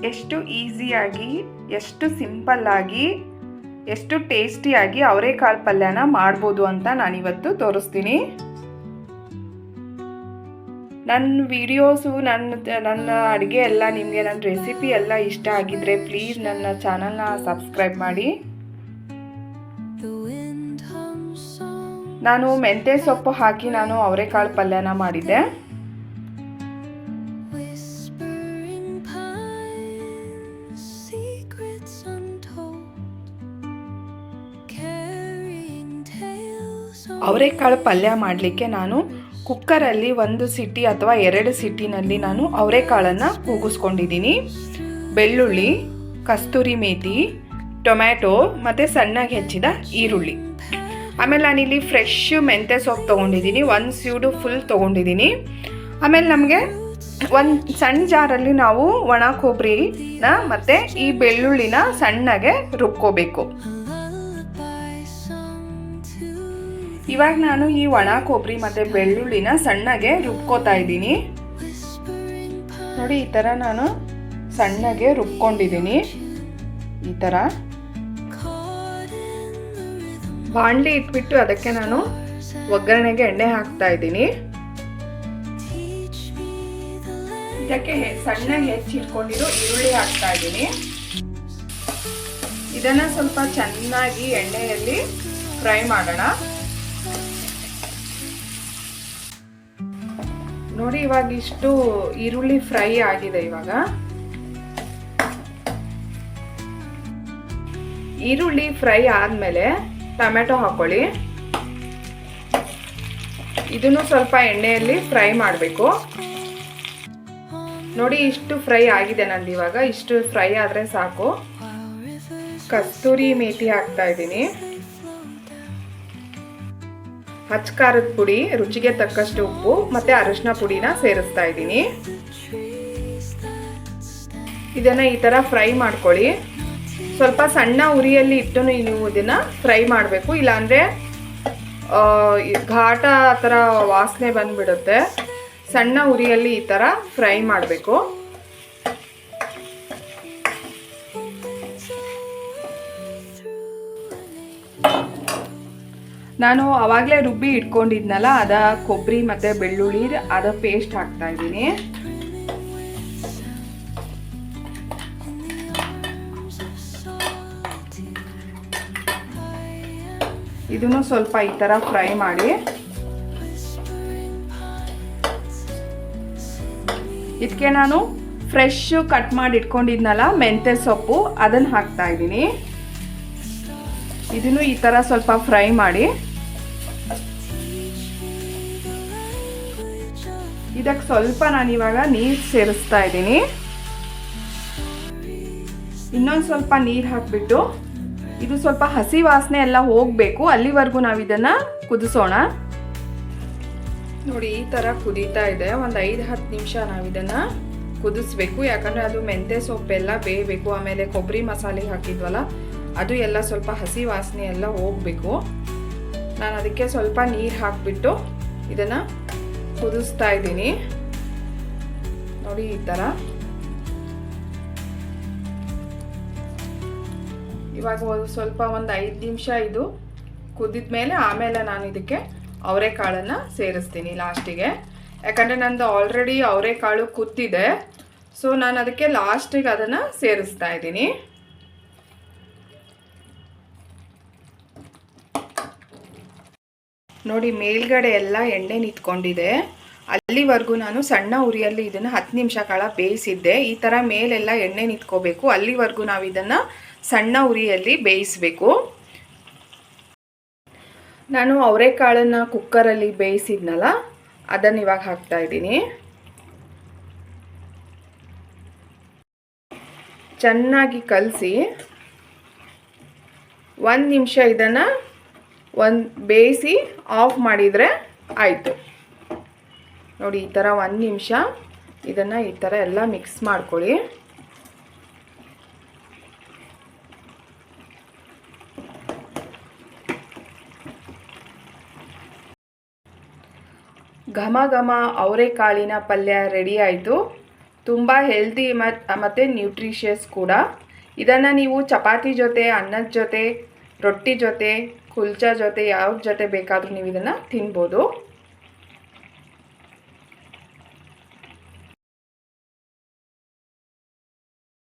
ಎಷ್ಟು ಈಸಿಯಾಗಿ, ಎಷ್ಟು ಸಿಂಪಲ್ಲಾಗಿ, ಎಷ್ಟು ಟೇಸ್ಟಿಯಾಗಿ ಅವರೆಕಾಳು ಪಲ್ಯನ ಮಾಡ್ಬೋದು ಅಂತ ನಾನಿವತ್ತು ತೋರಿಸ್ತೀನಿ. ನನ್ನ ವಿಡಿಯೋಸು, ನನ್ನ ಅಡುಗೆ ಎಲ್ಲ ನಿಮಗೆ, ನನ್ನ ರೆಸಿಪಿ ಎಲ್ಲ ಇಷ್ಟ ಆಗಿದ್ದರೆ ಪ್ಲೀಸ್ ನನ್ನ ಚಾನಲ್ನ ಸಬ್ಸ್ಕ್ರೈಬ್ ಮಾಡಿ. ನಾನು ಮೆಂತ್ಯ ಸೊಪ್ಪು ಹಾಕಿ ನಾನು ಅವರೆಕಾಳು ಪಲ್ಯನ ಮಾಡಿದ್ದೆ. ಅವರೆಕಾಳು ಪಲ್ಯ ಮಾಡಲಿಕ್ಕೆ ನಾನು ಕುಕ್ಕರಲ್ಲಿ 1 ಸಿಟಿ ಅಥವಾ 2 ಸಿಟಿನಲ್ಲಿ ನಾನು ಅವರೆಕಾಳನ್ನು ಕೂಗಿಸ್ಕೊಂಡಿದ್ದೀನಿ. ಬೆಳ್ಳುಳ್ಳಿ, ಕಸ್ತೂರಿ ಮೇಥಿ, ಟೊಮ್ಯಾಟೊ ಮತ್ತು ಸಣ್ಣಗೆ ಹೆಚ್ಚಿದ ಈರುಳ್ಳಿ. ಆಮೇಲೆ ನಾನಿಲ್ಲಿ ಫ್ರೆಶ್ ಮೆಂತ್ಯ ಸೊಪ್ಪು ತೊಗೊಂಡಿದ್ದೀನಿ, 1 ಸೀಡು ಫುಲ್ ತೊಗೊಂಡಿದ್ದೀನಿ. ಆಮೇಲೆ ನಮಗೆ ಒಂದು ಸಣ್ಣ ಜಾರಲ್ಲಿ ನಾವು ಒಣ ಕೊಬ್ಬರಿನ ಮತ್ತು ಈ ಬೆಳ್ಳುಳ್ಳಿನ ಸಣ್ಣಗೆ ರುಬ್ಕೋಬೇಕು. ಇವಾಗ ನಾನು ಈ ಒಣ ಕೊಬ್ಬರಿ ಮತ್ತು ಬೆಳ್ಳುಳ್ಳಿನ ಸಣ್ಣಗೆ ರುಬ್ಕೋತಾ ಇದ್ದೀನಿ. ನೋಡಿ, ಈ ಥರ ನಾನು ಸಣ್ಣಗೆ ರುಬ್ಕೊಂಡಿದ್ದೀನಿ. ಈ ಥರ ಬಾಣಲಿ ಇಟ್ಬಿಟ್ಟು ಅದಕ್ಕೆ ನಾನು ಒಗ್ಗರಣೆಗೆ ಎಣ್ಣೆ ಹಾಕ್ತಾ ಇದ್ದೀನಿ. ಇದಕ್ಕೆ ಸಣ್ಣಗೆ ಹೆಚ್ಚಿಟ್ಕೊಂಡಿರೋ ಈರುಳ್ಳಿ ಹಾಕ್ತಾ ಇದ್ದೀನಿ. ಇದನ್ನು ಸ್ವಲ್ಪ ಚೆನ್ನಾಗಿ ಎಣ್ಣೆಯಲ್ಲಿ ಫ್ರೈ ಮಾಡೋಣ. ನೋಡಿ, ಇವಾಗ ಇಷ್ಟು ಈರುಳ್ಳಿ ಫ್ರೈ ಆಗಿದೆ. ಇವಾಗ ಈರುಳ್ಳಿ ಫ್ರೈ ಆದಮೇಲೆ ಟೊಮೆಟೊ ಹಾಕೊಳ್ಳಿ. ಇದನ್ನು ಸ್ವಲ್ಪ ಎಣ್ಣೆಯಲ್ಲಿ ಫ್ರೈ ಮಾಡಬೇಕು. ನೋಡಿ, ಇಷ್ಟು ಫ್ರೈ ಆಗಿದೆ ನಂದು. ಇವಾಗ ಇಷ್ಟು ಫ್ರೈ ಆದರೆ ಸಾಕು. ಕಸ್ತೂರಿ ಮೇಥಿ ಹಾಕ್ತಾ ಇದ್ದೀನಿ. ಹಚ್ಚ ಖಾರದ ಪುಡಿ, ರುಚಿಗೆ ತಕ್ಕಷ್ಟು ಉಪ್ಪು ಮತ್ತು ಅರಿಶಿನ ಪುಡಿನ ಸೇರಿಸ್ತಾ ಇದ್ದೀನಿ. ಇದನ್ನು ಈ ಥರ ಫ್ರೈ ಮಾಡ್ಕೊಳ್ಳಿ. ಸ್ವಲ್ಪ ಸಣ್ಣ ಉರಿಯಲ್ಲಿ ಇಟ್ಟು ನೀವು ಇದನ್ನು ಫ್ರೈ ಮಾಡಬೇಕು, ಇಲ್ಲಾಂದರೆ ಘಾಟ ಆ ಥರ ವಾಸನೆ ಬಂದುಬಿಡುತ್ತೆ. ಸಣ್ಣ ಉರಿಯಲ್ಲಿ ಈ ಥರ ಫ್ರೈ ಮಾಡಬೇಕು. ನಾನು ಆವಾಗಲೇ ರುಬ್ಬಿ ಇಟ್ಕೊಂಡಿದ್ನಲ್ಲ, ಅದ ಕೊಬ್ಬರಿ ಮತ್ತು ಬೆಳ್ಳುಳ್ಳಿ ಅದ ಪೇಸ್ಟ್ ಹಾಕ್ತಾ ಇದ್ದೀನಿ. ಇದನ್ನು ಸ್ವಲ್ಪ ಈ ಥರ ಫ್ರೈ ಮಾಡಿ. ಇದಕ್ಕೆ ನಾನು ಫ್ರೆಶ್ ಕಟ್ ಮಾಡಿ ಇಟ್ಕೊಂಡಿದ್ನಲ್ಲ ಮೆಂತ್ಯ ಸೊಪ್ಪು, ಅದನ್ನು ಹಾಕ್ತಾ ಇದ್ದೀನಿ. ಇದನ್ನು ಈ ಥರ ಸ್ವಲ್ಪ ಫ್ರೈ ಮಾಡಿ. ಇದಕ್ಕೆ ಸ್ವಲ್ಪ ನಾನಿವಾಗ ನೀರು ಸೇರಿಸ್ತಾ ಇದ್ದೀನಿ. ಇನ್ನೊಂದು ಸ್ವಲ್ಪ ನೀರು ಹಾಕಿಬಿಟ್ಟು ಇದು ಸ್ವಲ್ಪ ಹಸಿ ವಾಸನೆ ಎಲ್ಲ ಹೋಗಬೇಕು, ಅಲ್ಲಿವರೆಗೂ ನಾವು ಇದನ್ನು ಕುದಿಸೋಣ. ನೋಡಿ, ಈ ಥರ ಕುದೀತಾ ಇದೆ. ಒಂದು 5-10 ನಿಮಿಷ ನಾವು ಇದನ್ನು ಕುದಿಸ್ಬೇಕು. ಯಾಕಂದರೆ ಅದು ಮೆಂತ್ಯ ಸೊಪ್ಪೆಲ್ಲ ಬೇಯಬೇಕು. ಆಮೇಲೆ ಕೊಬ್ಬರಿ ಮಸಾಲೆ ಹಾಕಿದ್ವಲ್ಲ, ಅದು ಎಲ್ಲ ಸ್ವಲ್ಪ ಹಸಿ ವಾಸನೆ ಎಲ್ಲ ಹೋಗಬೇಕು. ನಾನು ಅದಕ್ಕೆ ಸ್ವಲ್ಪ ನೀರು ಹಾಕಿಬಿಟ್ಟು ಇದನ್ನು ಕುದಿಸ್ತಾ ಇದ್ದೀನಿ. ನೋಡಿ, ಈ ಥರ. ಇವಾಗ ಸ್ವಲ್ಪ ಒಂದು 5 ನಿಮಿಷ ಇದು ಕುದಿದ ಮೇಲೆ ಆಮೇಲೆ ನಾನು ಇದಕ್ಕೆ ಅವರೆಕಾಳನ್ನು ಸೇರಿಸ್ತೀನಿ ಲಾಸ್ಟಿಗೆ. ಯಾಕಂದರೆ ನಂದು ಆಲ್ರೆಡಿ ಅವರೆಕಾಳು ಕುದ್ದಿದೆ. ಸೊ ನಾನು ಅದಕ್ಕೆ ಲಾಸ್ಟಿಗೆ ಅದನ್ನು ಸೇರಿಸ್ತಾ ಇದ್ದೀನಿ. ನೋಡಿ, ಮೇಲ್ಗಡೆ ಎಲ್ಲ ಎಣ್ಣೆ ನಿಂತ್ಕೊಂಡಿದೆ. ಅಲ್ಲಿವರೆಗೂ ನಾನು ಸಣ್ಣ ಉರಿಯಲ್ಲಿ ಇದನ್ನು 10 ನಿಮಿಷ ಕಾಲ ಬೇಯಿಸಿದ್ದೆ. ಈ ಥರ ಮೇಲೆಲ್ಲ ಎಣ್ಣೆ ನಿಂತ್ಕೋಬೇಕು. ಅಲ್ಲಿವರೆಗೂ ನಾವು ಇದನ್ನು ಸಣ್ಣ ಉರಿಯಲ್ಲಿ ಬೇಯಿಸಬೇಕು. ನಾನು ಅವರೆಕಾಳನ್ನು ಕುಕ್ಕರಲ್ಲಿ ಬೇಯಿಸಿದ್ನಲ್ಲ, ಅದನ್ನು ಇವಾಗ ಹಾಕ್ತಾ ಇದ್ದೀನಿ. ಚೆನ್ನಾಗಿ ಕಲಸಿ 1 ನಿಮಿಷ ಇದನ್ನು ಬೇಯಿಸಿ ಆಫ್ ಮಾಡಿದರೆ ಆಯಿತು. ನೋಡಿ, ಈ ಥರ 1 ನಿಮಿಷ ಇದನ್ನು ಈ ಥರ ಎಲ್ಲ ಮಿಕ್ಸ್ ಮಾಡ್ಕೊಳ್ಳಿ. ಘಮ ಘಮ ಅವರೆಕಾಳಿನ ಪಲ್ಯ ರೆಡಿ ಆಯಿತು. ತುಂಬ ಹೆಲ್ದಿ ಮತ್ತು ನ್ಯೂಟ್ರಿಷಿಯಸ್ ಕೂಡ. ಇದನ್ನು ನೀವು ಚಪಾತಿ ಜೊತೆ, ಅನ್ನದ ಜೊತೆ, ರೊಟ್ಟಿ ಜೊತೆ, ಕುಲ್ಚಾ ಜೊತೆ, ಯಾವ್ದ್ರ ಜೊತೆ ಬೇಕಾದರೂ ನೀವು ಇದನ್ನು ತಿನ್ಬೋದು.